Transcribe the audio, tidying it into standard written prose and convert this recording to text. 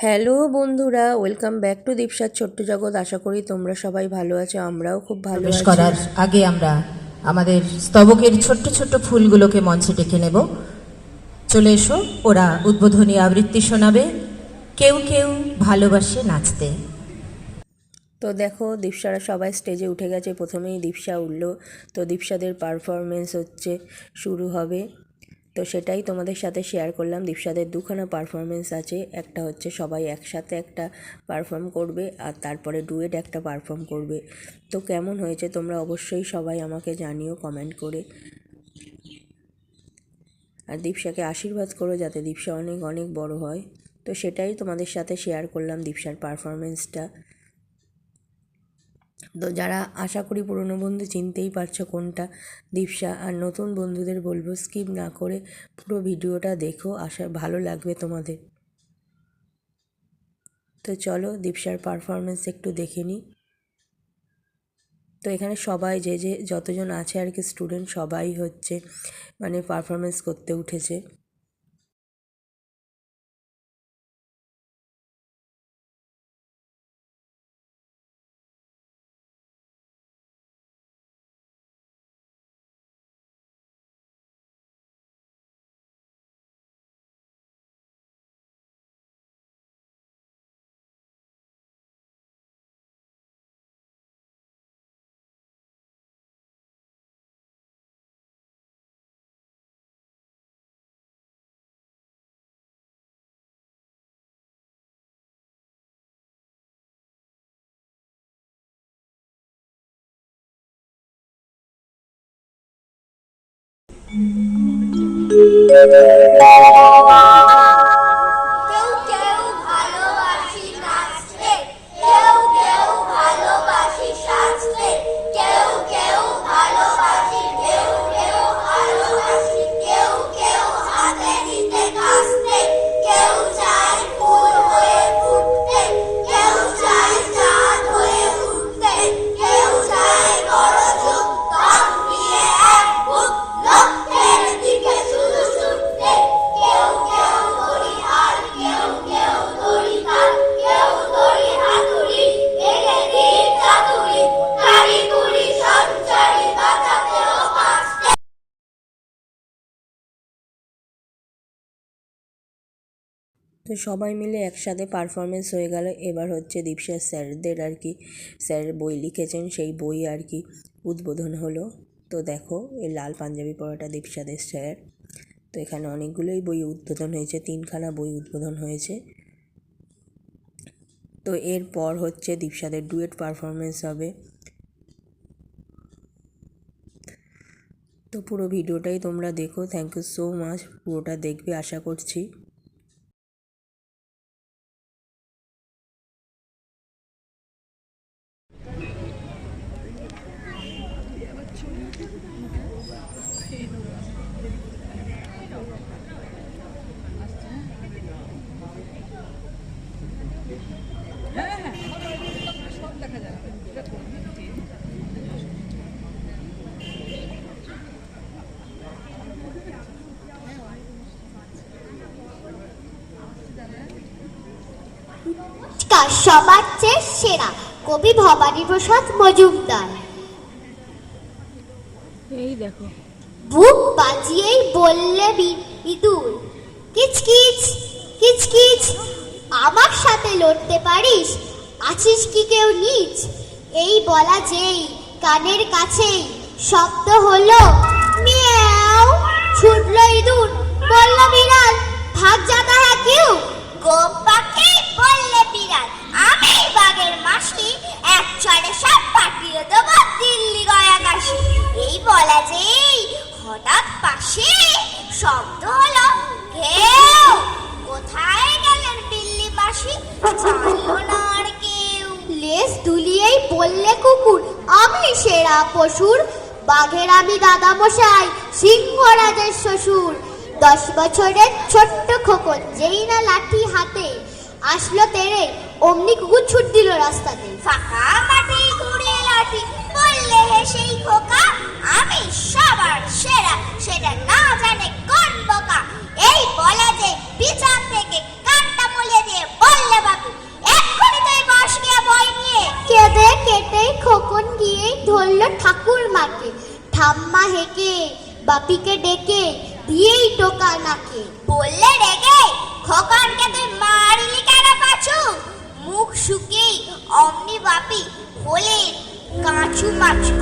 Hello বন্ধুরা, welcome back to দীপসার ছোট্ট জগৎ। আশা করি তোমরা সবাই ভালো আছো, আমরাও খুব ভালো প্রবেশ আছি। করার আগে আমরা আমাদের স্তবকের ছোট্ট ছোট্ট ফুলগুলোকে মঞ্চে ডেকে নেব। চলে এসো, ওরা উদ্বোধনী আবৃত্তি শোনাবে। কেউ কেউ ভালোবাসে নাচতে। তো দেখো, দীপসারা সবাই স্টেজে উঠে গেছে। প্রথমেই দীপসা উঠলো, তো দীপসাদের পারফরমেন্স শুরু হবে। তো সেটাই তোমাদের সাথে শেয়ার করলাম। দীপসাদের দুখানা পারফরমেন্স আছে, একটা হচ্ছে সবাই একসাথে একটা পারফর্ম করবে, আর তারপরে ডুয়েট একটা পারফর্ম করবে। তো কেমন হয়েছে তোমরা অবশ্যই সবাই আমাকে জানিও কমেন্ট করে। আর দীপসাকে আশীর্বাদ করো যাতে দীপসা অনেক অনেক বড় হয়। তো সেটাই তোমাদের সাথে শেয়ার করলাম, দীপসার পারফরমেন্সটা। তো যারা আশা করি পুরনো বন্ধু চিনতেই পারছো কোনটা দীপসা, আর নতুন বন্ধুদের বলবো স্কিপ না করে পুরো ভিডিওটা দেখো, আশা ভালো লাগবে তোমাদের। তো চলো দীপসার পারফরমেন্স একটু দেখে নিই। তো এখানে সবাই যে যতজন আছে আর কি স্টুডেন্ট, সবাই মানে পারফরমেন্স করতে উঠেছে। কেউ কেউ ভালোবাসি নাচতে, কেউ কেউ ভালোবাসি সাজতে, কেউ কেউ ভালোবাসি, কেউ কেউ ভালোবাসি, কেউ কেউ হাতে নিতে কাস্তে, কেউ চায় ফুল হয়ে ফুটতে, কেউ চায় চাঁদ হয়ে উঠতে, কেউ চায় বড় ঝুঁক দম দিয়ে এক বুক লক্ষ্যের দিকে শুধু ছুটতে, কেউ কেউ দড়ি আর কেউ কেউ দড়ি তার, কেউ দড়ি হাতুড়ি এনে দিন চাতুরি, কারিগরি সঞ্চারী বাঁচাতেও বাঁচতে। তো সবাই মিলে একসাথে পারফরমেন্স হয়ে গেল। এবার দীপসার স্যারদের আর কি, স্যার বই লিখেছেন সেই বই আর কি উদ্বোধন হলো। তো দেখো, এই লাল পাঞ্জাবি পরাটা দীপসাদের স্যার। তো এখানে অনেকগুলোই বই উদ্বোধন হয়েছে, 3খানা বই উদ্বোধন হয়েছে। তো এরপর দীপসাদের ডুয়েট পারফরমেন্স হবে। তো পুরো ভিডিওটাই তোমরা দেখো। থ্যাংক ইউ সো মাচ, পুরোটা দেখবে আশা করছি। সবার চেয়ে সেরা কবি ভবানী প্রসাদ মজুমদার। এই দেখো, বুক বাজিয়েই বললে ইঁদুর, কিচকিচ কিচকিচ, আমার সাথে লড়তে পারিস, আছিস কি কেউ নিচ? এই বলা যেই কানের কাছেই শব্দ হলো মিয়াও, ছুটল ইঁদুর, বলল বিড়াল, ভাগ জাতা হ্যাঁ কেউ? গোপ পাখি বললে বিড়াল, আমি বাঘের মাসি, এক চড়ে সব পাঠিয়ে দেবো দিল্লি গয়া কাশি। এই বলা যেই হঠাৎ পাশে শব্দ হলো ঘেউ, কোথায় গেলেন বিল্লি মাসি, জানলো না আর কেউ। লেজ দুলিয়েই বললে কুকুর, আমি সেরা পশুর, বাঘের আমি দাদা মশাই, সিংহরাজের শ্বশুর। 10 বছরের ছোট্ট খোকন যেই না লাঠি হাতে আসলো তেরে, অমনি কুকুর ছুট দিল রাস্তাতে। ফাঁকা মাঠে ঘুরে লাঠি বললে হেসেই খোকা, আমি সবার সেরা, সেটা না জানে কোন বোকা। এই বলা যে পিছন থেকে কানটা মুলে দিয়ে বললে বলল ঠাকুর মাকে। ঠাম্মা হেঁকে বাপিকে ডেকে দিয়েই টোকা নাকে। বললে রেগে, খোকনকে তুই মারলি কেন পাছু? মুখ শুকিয়ে অমনি বাপি হলেন কাঁচু মাছু।